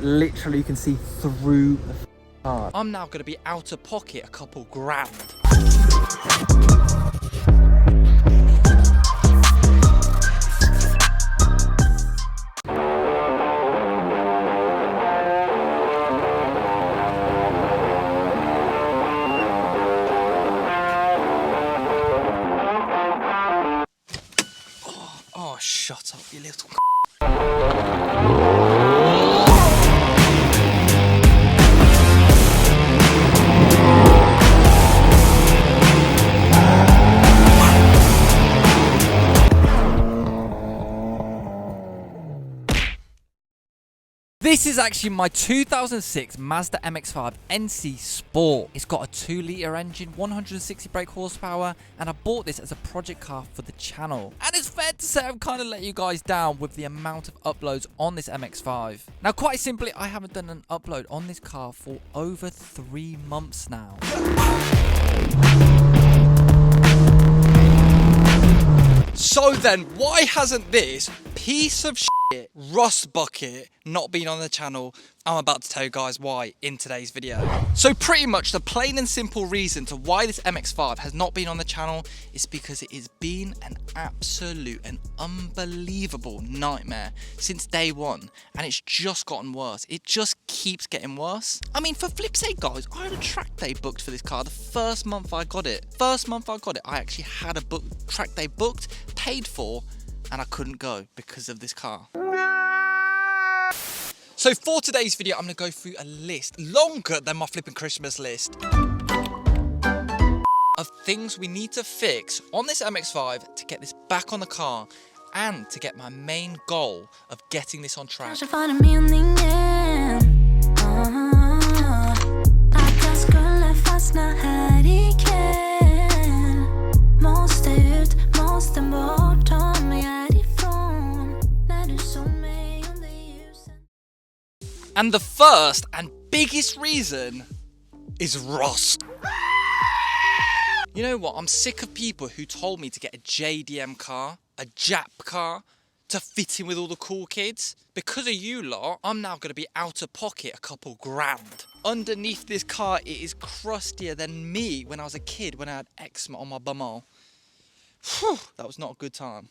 Literally, you can see through the car. I'm now going to be out of pocket a couple grand. Oh, shut up, you little. This is actually my 2006 Mazda MX5 NC Sport. It's got a 2-litre engine, 160 brake horsepower, and I bought this as a project car for the channel. And it's fair to say I've kind of let you guys down with the amount of uploads on this MX5. Now, quite simply, I haven't done an upload on this car for over 3 months now. So then, why hasn't this piece of shit rust bucket not been on the channel? I'm about to tell you guys why in today's video. So pretty much the plain and simple reason to why this MX5 has not been on the channel is because it has been an absolute and unbelievable nightmare since day one, and it's just gotten worse. It just keeps getting worse. I mean, for flip's sake, guys, I had a track day booked for this car the first month I got it. I actually had a track day booked, paid for, and I couldn't go because of this car. So for today's video, I'm gonna go through a list longer than my flipping Christmas list of things we need to fix on this MX5 to get this back on the car and to get my main goal of getting this on track. And the first and biggest reason is rust. You know what? I'm sick of people who told me to get a JDM car, a Jap car, to fit in with all the cool kids. Because of you lot, I'm now going to be out of pocket a couple grand. Underneath this car, it is crustier than me when I was a kid, when I had eczema on my bumhole. Whew, that was not a good time.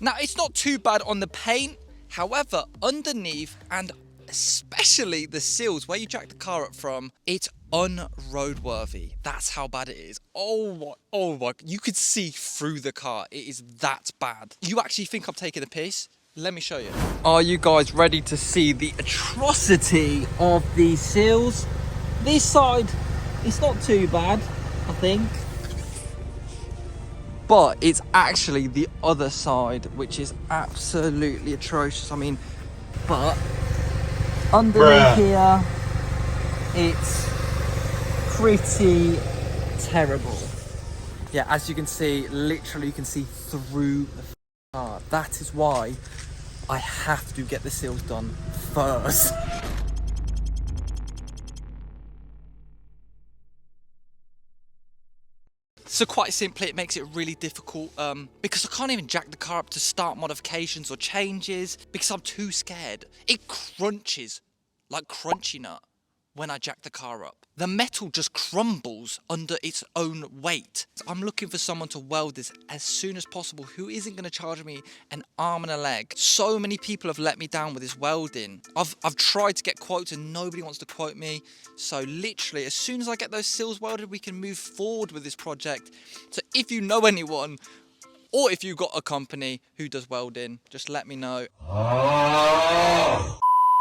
Now, it's not too bad on the paint. However, underneath, and especially the seals where you jack the car up from, it's unroadworthy. That's how bad it is. Oh my, you could see through the car. It is that bad. You actually think I'm taking a piss? Let me show you. Are you guys ready to see the atrocity of these seals? This side, it's not too bad, I think. But it's actually the other side, which is absolutely atrocious. I mean, but underneath here, it's pretty terrible. Yeah, as you can see, literally you can see through the car. That is why I have to get the seals done first. So quite simply, it makes it really difficult because I can't even jack the car up to start modifications or changes because I'm too scared. It crunches like crunchy nut when I jack the car up. The metal just crumbles under its own weight. I'm looking for someone to weld this as soon as possible who isn't going to charge me an arm and a leg. So many people have let me down with this welding. I've tried to get quotes and nobody wants to quote me. So literally, as soon as I get those seals welded, we can move forward with this project. So if you know anyone, or if you've got a company who does welding, just let me know.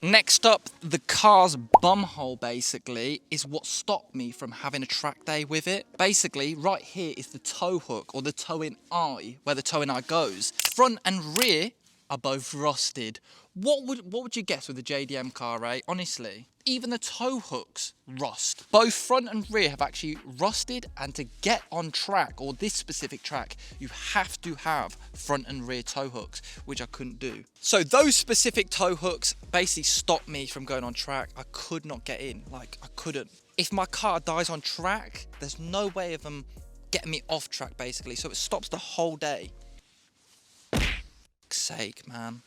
Next up, the car's bumhole basically is what stopped me from having a track day with it. Basically, right here is the tow hook or the towing eye, where the towing eye goes. Front and rear are both rusted. What would you guess with a JDM car, Ray? Honestly, even the tow hooks rust. Both front and rear have actually rusted, and to get on track, or this specific track, you have to have front and rear tow hooks, which I couldn't do. So those specific tow hooks basically stopped me from going on track. I could not get in, like I couldn't. If my car dies on track, there's no way of them getting me off track basically, so it stops the whole day. fuck's sake, man.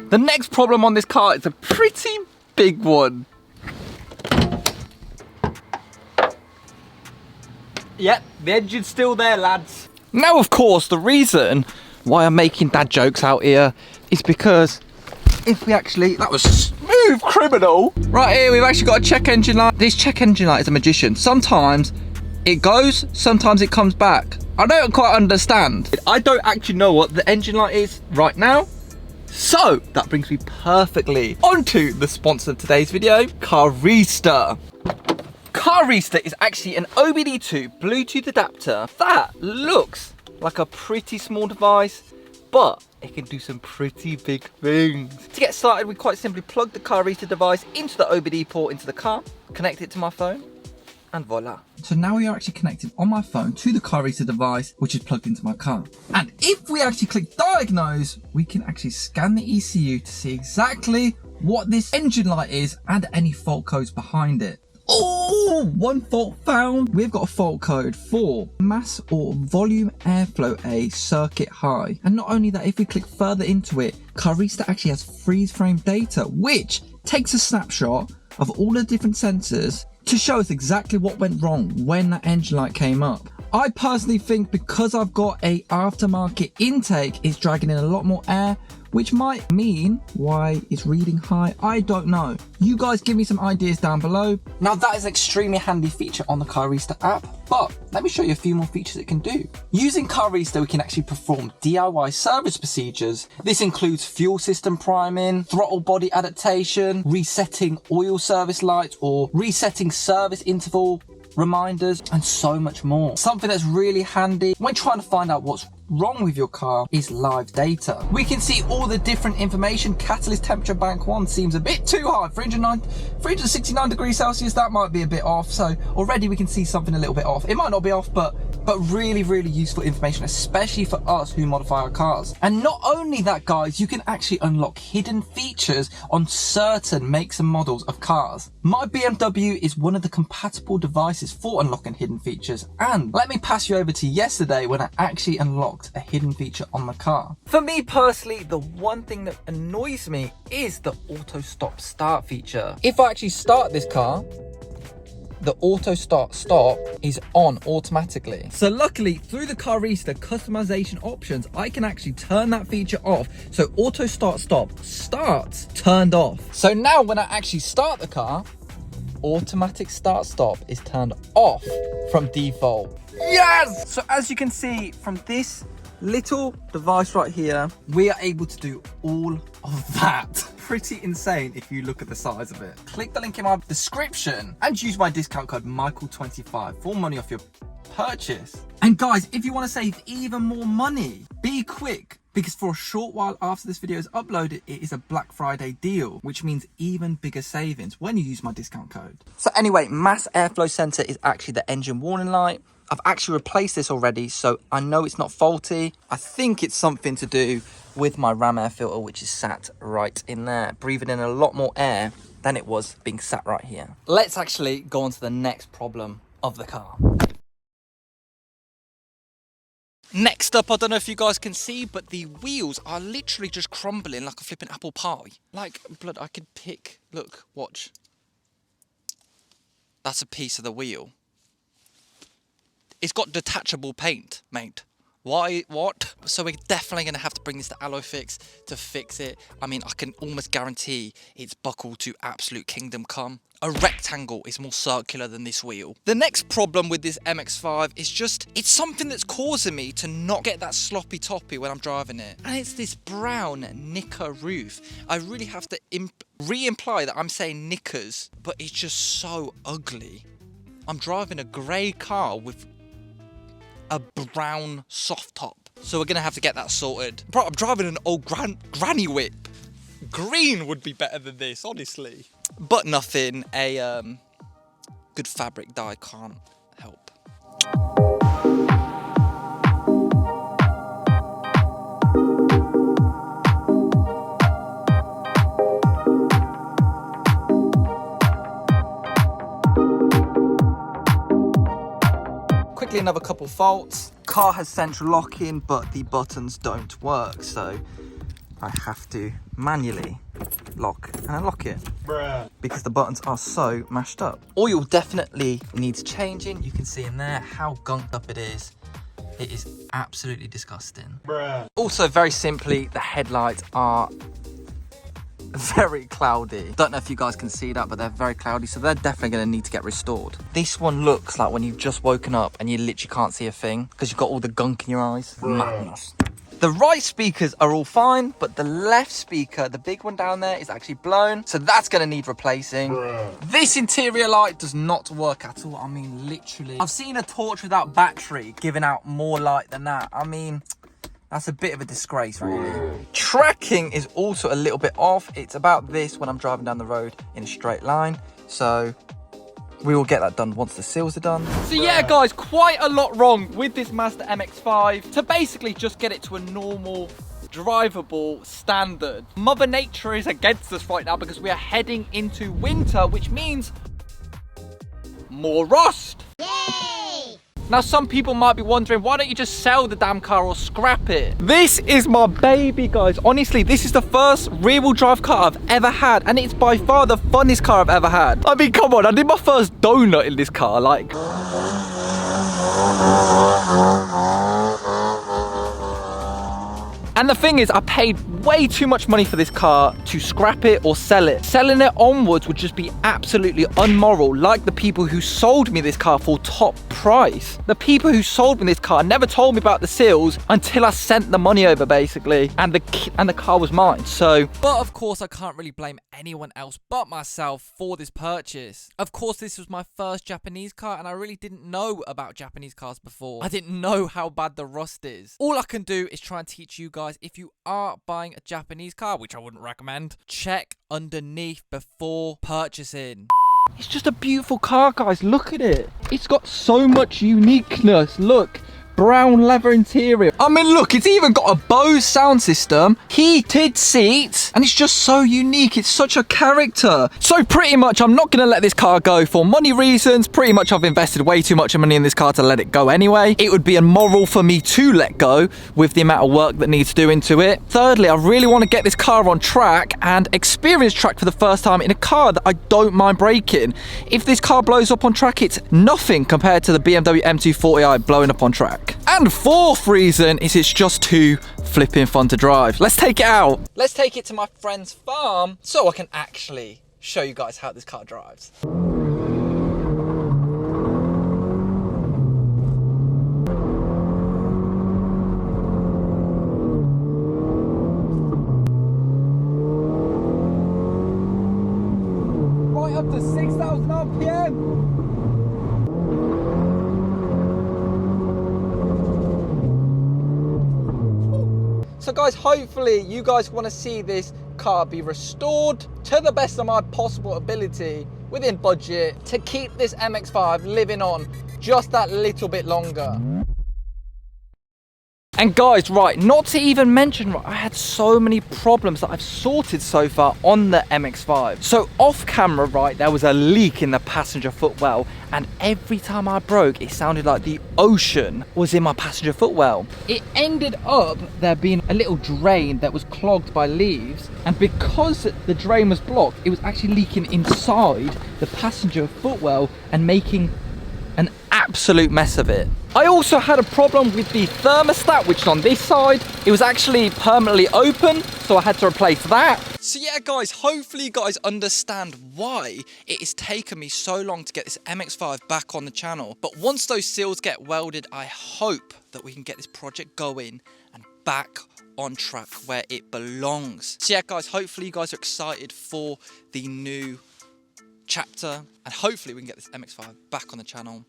The next problem on this car is a pretty big one. Yep, the engine's still there, lads. Now, of course, the reason why I'm making dad jokes out here is because if we actually, that was smooth criminal. Right here, we've actually got a check engine light. This check engine light is a magician. Sometimes it goes, sometimes it comes back. I don't quite understand. I don't actually know what the engine light is right now. So that brings me perfectly onto the sponsor of today's video, CARISTA. CARISTA is actually an OBD2 Bluetooth adapter that looks like a pretty small device, but it can do some pretty big things. To get started, we quite simply plug the CARISTA device into the OBD port into the car, connect it to my phone, and voila. So now we are actually connected on my phone to the CARISTA device, which is plugged into my car. And if we actually click diagnose, we can actually scan the ECU to see exactly what this engine light is and any fault codes behind it. Oh, one fault found. We've got a fault code for mass or volume airflow A circuit high. And not only that, if we click further into it, CARISTA actually has freeze frame data, which takes a snapshot of all the different sensors to show us exactly what went wrong when that engine light came up. I personally think because I've got a aftermarket intake, it's dragging in a lot more air, which might mean why it's reading high. I don't know. You guys give me some ideas down below. Now that is an extremely handy feature on the CARISTA app, but let me show you a few more features it can do. Using CARISTA, we can actually perform DIY service procedures. This includes fuel system priming, throttle body adaptation, resetting oil service lights, or resetting service interval reminders, and so much more. Something that's really handy when trying to find out what's wrong with your car is live data. We can see all the different information. Catalyst temperature bank 1 seems a bit too high, 369 degrees Celsius, that might be a bit off. So already we can see something a little bit off. It might not be off, but really, really useful information, especially for us who modify our cars. And not only that, guys, you can actually unlock hidden features on certain makes and models of cars. My BMW is one of the compatible devices for unlocking hidden features, and let me pass you over to yesterday when I actually unlocked a hidden feature on the car. For me personally, the one thing that annoys me is the auto stop start feature. If I actually start this car, the auto start stop is on automatically. So luckily, through the CARISTA customization options, I can actually turn that feature off. So auto start stop starts turned off. So now when I actually start the car, automatic start stop is turned off from default. Yes! So as you can see from this little device right here, we are able to do all of that. Pretty insane if you look at the size of it. Click the link in my description and use my discount code Michael25 for money off your purchase. And guys, if you want to save even more money, be quick, because for a short while after this video is uploaded, it is a Black Friday deal, which means even bigger savings when you use my discount code. So anyway, mass airflow sensor is actually the engine warning light. I've actually replaced this already, so I know it's not faulty. I think it's something to do with my ram air filter, which is sat right in there, breathing in a lot more air than it was being sat right here. Let's actually go on to the next problem of the car. Next up, I don't know if you guys can see, but the wheels are literally just crumbling like a flipping apple pie. Like, blood, I could pick, look, watch. That's a piece of the wheel. It's got detachable paint, mate. Why? What? So we're definitely going to have to bring this to Alloy Fix to fix it. I mean, I can almost guarantee it's buckled to absolute kingdom come. A rectangle is more circular than this wheel. The next problem with this MX5 is just, it's something that's causing me to not get that sloppy toppy when I'm driving it. And it's this brown knicker roof. I really have to re-imply that I'm saying knickers, but it's just so ugly. I'm driving a grey car with a brown soft top. So we're gonna have to get that sorted. Bro, I'm driving an old granny whip. Green would be better than this, honestly. But nothing, a good fabric dye can't help. quickly another couple faults. Car has central locking, but the buttons don't work, so I have to manually lock and unlock it. Bruh. Because the buttons are so mashed up. Oil definitely needs changing. You can see in there how gunked up it is. It is absolutely disgusting. Bruh. Also, very simply, the headlights are very cloudy. Don't know if you guys can see that, but they're very cloudy, so they're definitely going to need to get restored. This one looks like when you've just woken up and you literally can't see a thing because you've got all the gunk in your eyes. Madness. The right speakers are all fine, but the left speaker, the big one down there, is actually blown, so that's going to need replacing. This interior light does not work at all. I mean, literally. I've seen a torch without battery giving out more light than that. I mean, that's a bit of a disgrace, really. Tracking is also a little bit off. It's about this when I'm driving down the road in a straight line. So we will get that done once the seals are done. So yeah, guys, quite a lot wrong with this Mazda MX-5 to basically just get it to a normal, drivable standard. Mother Nature is against us right now because we are heading into winter, which means more rust. Yay! Now, some people might be wondering, why don't you just sell the damn car or scrap it? This is my baby, guys. Honestly, this is the first rear-wheel drive car I've ever had, and it's by far the funnest car I've ever had. I mean, come on, I did my first donut in this car, like. And the thing is, I paid way too much money for this car to scrap it or sell it. Selling it onwards would just be absolutely unmoral, like the people who sold me this car for top price. The people who sold me this car never told me about the seals until I sent the money over, basically, and the car was mine, so. But of course, I can't really blame anyone else but myself for this purchase. Of course, this was my first Japanese car, and I really didn't know about Japanese cars before. I didn't know how bad the rust is. All I can do is try and teach you guys, if you are buying a Japanese car, which I wouldn't recommend, check underneath before purchasing. It's just a beautiful car, guys. Look at it. It's got so much uniqueness. Look. Brown leather interior. I mean, look, it's even got a Bose sound system, heated seats, and it's just so unique. It's such a character. So pretty much, I'm not going to let this car go for money reasons. Pretty much, I've invested way too much money in this car to let it go anyway. It would be immoral for me to let go with the amount of work that needs doing to it. Thirdly, I really want to get this car on track and experience track for the first time in a car that I don't mind breaking. If this car blows up on track, it's nothing compared to the BMW M240i blowing up on track. And fourth reason is it's just too flipping fun to drive. Let's take it out. Let's take it to my friend's farm so I can actually show you guys how this car drives. Right up to 6,000 RPM. So guys, hopefully you guys want to see this car be restored to the best of my possible ability within budget to keep this MX-5 living on just that little bit longer. And guys, right, not to even mention, right, I had so many problems that I've sorted so far on the MX-5. So off camera, right, there was a leak in the passenger footwell, and every time I broke, it sounded like the ocean was in my passenger footwell. It ended up there being a little drain that was clogged by leaves, and because the drain was blocked, it was actually leaking inside the passenger footwell and making an absolute mess of it. I also had a problem with the thermostat, which is on this side. It was actually permanently open, so I had to replace that. So yeah, guys, hopefully you guys understand why it has taken me so long to get this MX-5 back on the channel. But once those seals get welded, I hope that we can get this project going and back on track where it belongs. So yeah, guys, hopefully you guys are excited for the new chapter, and hopefully we can get this MX-5 back on the channel.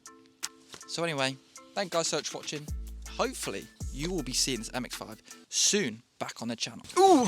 So anyway, thank you guys so much for watching. Hopefully you will be seeing this MX-5 soon back on the channel. Ooh.